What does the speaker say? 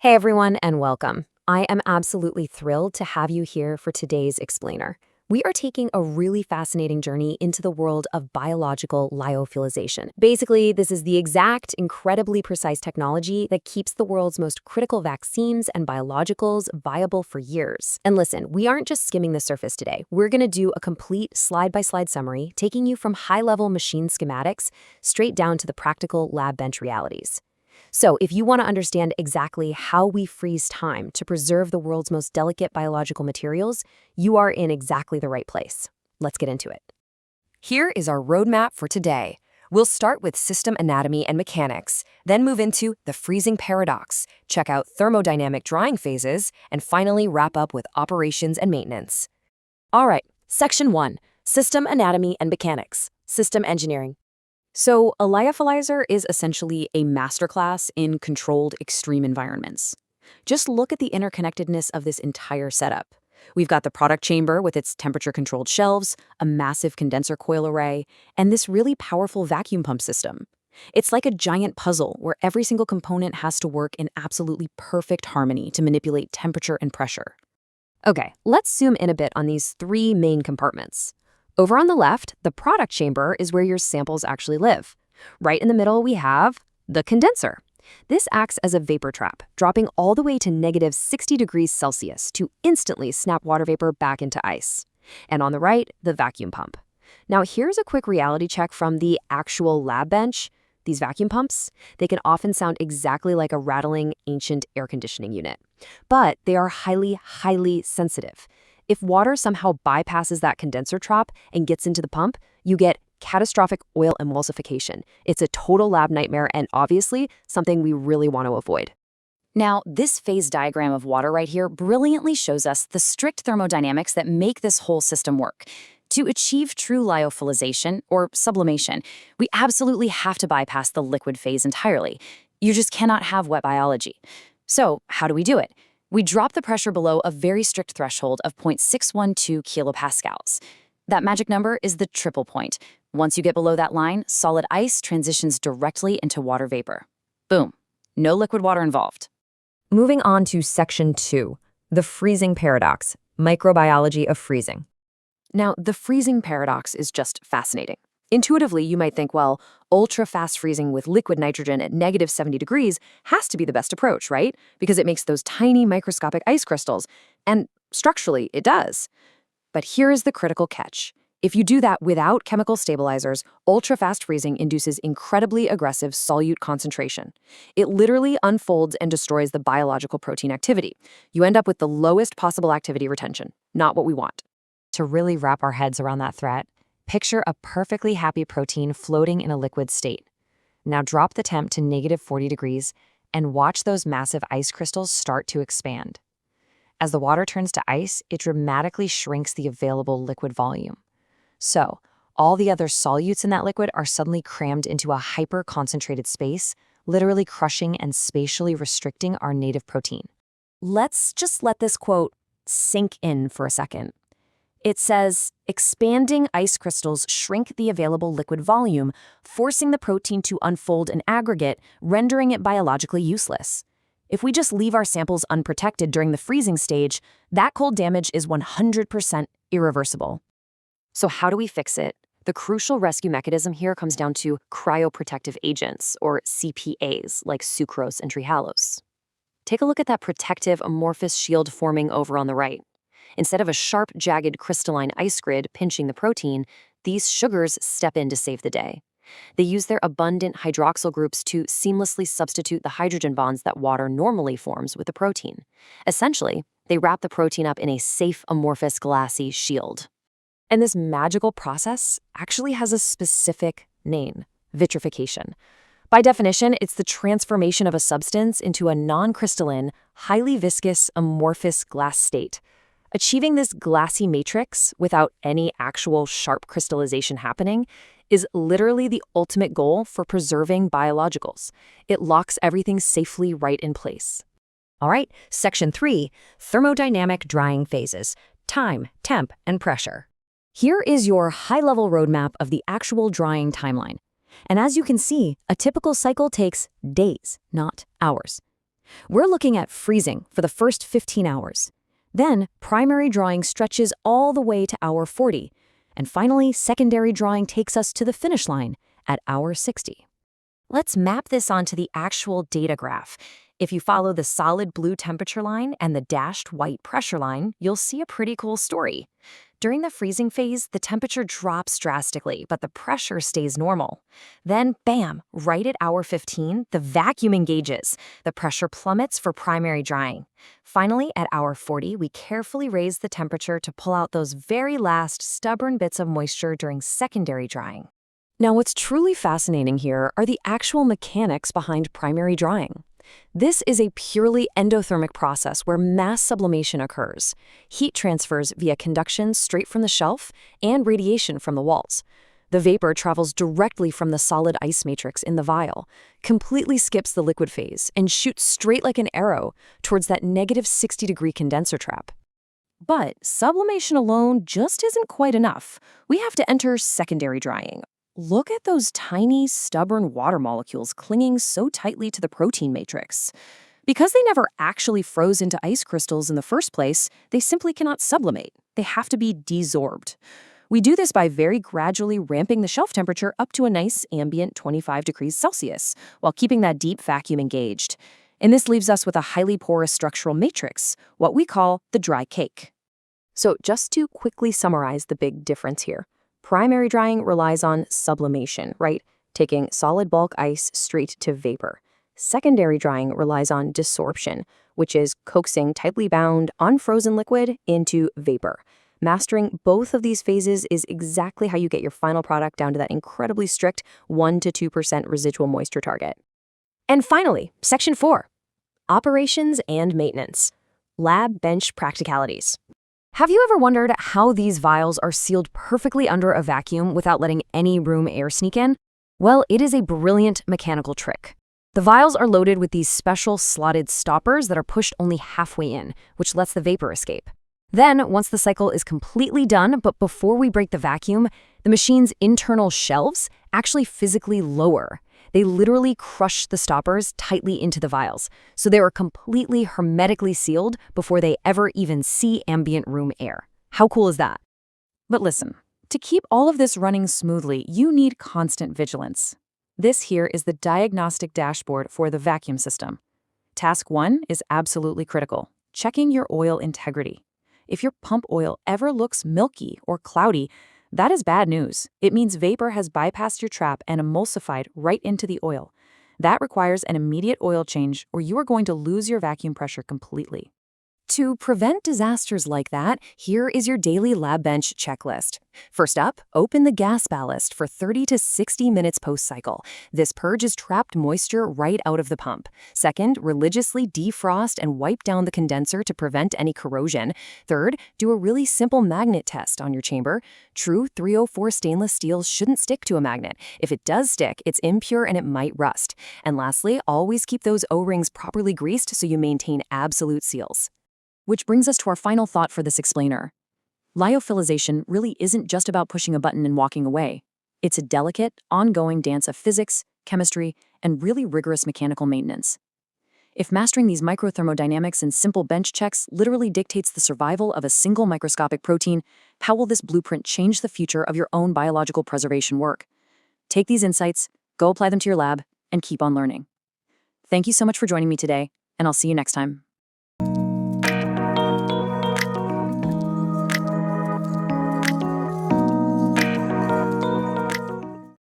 Hey everyone, and welcome. I am absolutely thrilled to have you here for today's explainer. We are taking a really fascinating journey into the world of biological lyophilization. Basically, this is the exact, incredibly precise technology that keeps the world's most critical vaccines and biologicals viable for years. And listen, we aren't just skimming the surface today. We're going to do a complete slide-by-slide summary, taking you from high-level machine schematics straight down to the practical lab bench realities. So, if you want to understand exactly how we freeze time to preserve the world's most delicate biological materials, you are in exactly the right place. Let's get into it. Here is our roadmap for today. We'll start with system anatomy and mechanics, then move into the freezing paradox, check out thermodynamic drying phases, and finally wrap up with operations and maintenance. All right, Section 1, System Anatomy and Mechanics, System Engineering. So, a lyophilizer is essentially a masterclass in controlled extreme environments. Just look at the interconnectedness of this entire setup. We've got the product chamber with its temperature-controlled shelves, a massive condenser coil array, and this really powerful vacuum pump system. It's like a giant puzzle where every single component has to work in absolutely perfect harmony to manipulate temperature and pressure. Okay, let's zoom in a bit on these three main compartments. Over on the left, the product chamber is where your samples actually live. Right in the middle, we have the condenser. This acts as a vapor trap, dropping all the way to negative 60 degrees Celsius to instantly snap water vapor back into ice. And on the right, the vacuum pump. Now, here's a quick reality check from the actual lab bench. These vacuum pumps, they can often sound exactly like a rattling, ancient air conditioning unit. But they are highly, highly sensitive. If water somehow bypasses that condenser trap and gets into the pump, you get catastrophic oil emulsification. It's a total lab nightmare and obviously something we really want to avoid. Now, this phase diagram of water right here brilliantly shows us the strict thermodynamics that make this whole system work. To achieve true lyophilization, or sublimation, we absolutely have to bypass the liquid phase entirely. You just cannot have wet biology. So, how do we do it? We drop the pressure below a very strict threshold of 0.612 kilopascals. That magic number is the triple point. Once you get below that line, solid ice transitions directly into water vapor. Boom. No liquid water involved. Moving on to Section 2, the freezing paradox, microbiology of freezing. Now, the freezing paradox is just fascinating. Intuitively, you might think, well, ultra-fast freezing with liquid nitrogen at negative 70 degrees has to be the best approach, right? Because it makes those tiny microscopic ice crystals. And structurally, it does. But here is the critical catch. If you do that without chemical stabilizers, ultra-fast freezing induces incredibly aggressive solute concentration. It literally unfolds and destroys the biological protein activity. You end up with the lowest possible activity retention, not what we want. To really wrap our heads around that threat, picture a perfectly happy protein floating in a liquid state. Now drop the temp to negative 40 degrees and watch those massive ice crystals start to expand. As the water turns to ice, it dramatically shrinks the available liquid volume. So, all the other solutes in that liquid are suddenly crammed into a hyper-concentrated space, literally crushing and spatially restricting our native protein. Let's just let this quote sink in for a second. It says, expanding ice crystals shrink the available liquid volume, forcing the protein to unfold in aggregate, rendering it biologically useless. If we just leave our samples unprotected during the freezing stage, that cold damage is 100% irreversible. So how do we fix it? The crucial rescue mechanism here comes down to cryoprotective agents, or CPAs, like sucrose and trehalose. Take a look at that protective amorphous shield forming over on the right. Instead of a sharp, jagged, crystalline ice grid pinching the protein, these sugars step in to save the day. They use their abundant hydroxyl groups to seamlessly substitute the hydrogen bonds that water normally forms with the protein. Essentially, they wrap the protein up in a safe, amorphous, glassy shield. And this magical process actually has a specific name: vitrification. By definition, it's the transformation of a substance into a non-crystalline, highly viscous, amorphous glass state. Achieving this glassy matrix without any actual sharp crystallization happening is literally the ultimate goal for preserving biologicals. It locks everything safely right in place. All right, Section 3, thermodynamic drying phases, time, temp, and pressure. Here is your high-level roadmap of the actual drying timeline. And as you can see, a typical cycle takes days, not hours. We're looking at freezing for the first 15 hours. Then, primary drying stretches all the way to hour 40. And finally, secondary drying takes us to the finish line at hour 60. Let's map this onto the actual data graph. If you follow the solid blue temperature line and the dashed white pressure line, you'll see a pretty cool story. During the freezing phase, the temperature drops drastically, but the pressure stays normal. Then, bam, right at hour 15, the vacuum engages. The pressure plummets for primary drying. Finally, at hour 40, we carefully raise the temperature to pull out those very last stubborn bits of moisture during secondary drying. Now, what's truly fascinating here are the actual mechanics behind primary drying. This is a purely endothermic process where mass sublimation occurs. Heat transfers via conduction straight from the shelf and radiation from the walls. The vapor travels directly from the solid ice matrix in the vial, completely skips the liquid phase, and shoots straight like an arrow towards that negative 60-degree condenser trap. But sublimation alone just isn't quite enough. We have to enter secondary drying. Look at those tiny, stubborn water molecules clinging so tightly to the protein matrix. Because they never actually froze into ice crystals in the first place, they simply cannot sublimate. They have to be desorbed. We do this by very gradually ramping the shelf temperature up to a nice ambient 25 degrees Celsius, while keeping that deep vacuum engaged. And this leaves us with a highly porous structural matrix, what we call the dry cake. So just to quickly summarize the big difference here. Primary drying relies on sublimation, right? Taking solid bulk ice straight to vapor. Secondary drying relies on desorption, which is coaxing tightly bound, unfrozen liquid into vapor. Mastering both of these phases is exactly how you get your final product down to that incredibly strict 1 to 2% residual moisture target. And finally, Section 4, Operations and Maintenance, Lab Bench Practicalities. Have you ever wondered how these vials are sealed perfectly under a vacuum without letting any room air sneak in? Well, it is a brilliant mechanical trick. The vials are loaded with these special slotted stoppers that are pushed only halfway in, which lets the vapor escape. Then, once the cycle is completely done, but before we break the vacuum, the machine's internal shelves actually physically lower. They literally crush the stoppers tightly into the vials, so they are completely hermetically sealed before they ever even see ambient room air. How cool is that? But listen, to keep all of this running smoothly, you need constant vigilance. This here is the diagnostic dashboard for the vacuum system. Task 1 is absolutely critical, checking your oil integrity. If your pump oil ever looks milky or cloudy, that is bad news. It means vapor has bypassed your trap and emulsified right into the oil. That requires an immediate oil change, or you are going to lose your vacuum pressure completely. To prevent disasters like that, here is your daily lab bench checklist. First up, open the gas ballast for 30 to 60 minutes post-cycle. This purges trapped moisture right out of the pump. Second, religiously defrost and wipe down the condenser to prevent any corrosion. Third, do a really simple magnet test on your chamber. True 304 stainless steel shouldn't stick to a magnet. If it does stick, it's impure and it might rust. And lastly, always keep those O-rings properly greased so you maintain absolute seals. Which brings us to our final thought for this explainer. Lyophilization really isn't just about pushing a button and walking away. It's a delicate, ongoing dance of physics, chemistry, and really rigorous mechanical maintenance. If mastering these microthermodynamics and simple bench checks literally dictates the survival of a single microscopic protein, how will this blueprint change the future of your own biological preservation work? Take these insights, go apply them to your lab, and keep on learning. Thank you so much for joining me today, and I'll see you next time.